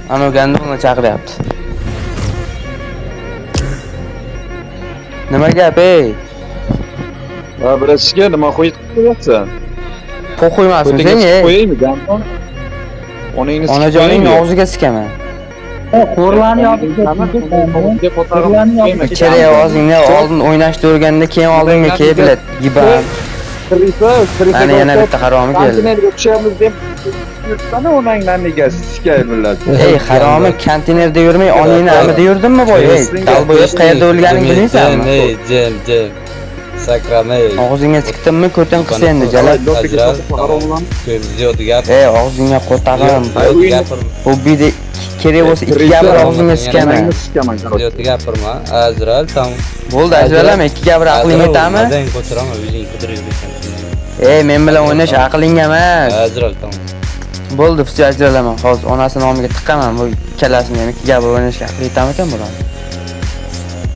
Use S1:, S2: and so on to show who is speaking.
S1: Ana o'ganda uni chaqiryapti. Nima gap ey?
S2: Va birasiga nima qo'yib qo'yapsan?
S1: Qo'ymasin sen ey.
S2: Qo'yaymi, Gamon? Onangni
S1: Onajoning og'ziga sikaman.
S3: Qo'rlarni yopib
S1: Ichari ovozingni oldin o'ynashni o'rganda keyin oldinga kelib yiban. Ana yana bitta haromi keldi.
S2: Konteynerga tushamiz deb yurtmani onangdan egasi sikay millat.
S1: Ey haromi konteynerda yurmay onangni amida yurdimmi boy ey? Dalboyib qayerda o'lganingni bilmaysanmi?
S4: Ey, jim. Sakramay.
S1: Og'zingga sikdimmi ko'tin qilsa endi jalab.
S4: Ziyod gap.
S1: Ey og'zingga qo'tag'im. Bu bide kerak bo'lsa ikki gapir og'zingga sikaman.
S4: Ziyod gapirma. Azral tam.
S1: Bo'ldi ajralama ikki gapir aqling yetami?
S4: Mazang ko'chiraman, o'zing qidirib.
S1: Ey men bilan o'ynash aqlingga emas.
S4: Azral tam.
S1: Bo'ldi, hech ajralaman. Hozir onasi nomiga tiqaman bu ikkalasini ham ikki gapir o'ynashga aqli yetamikan bular.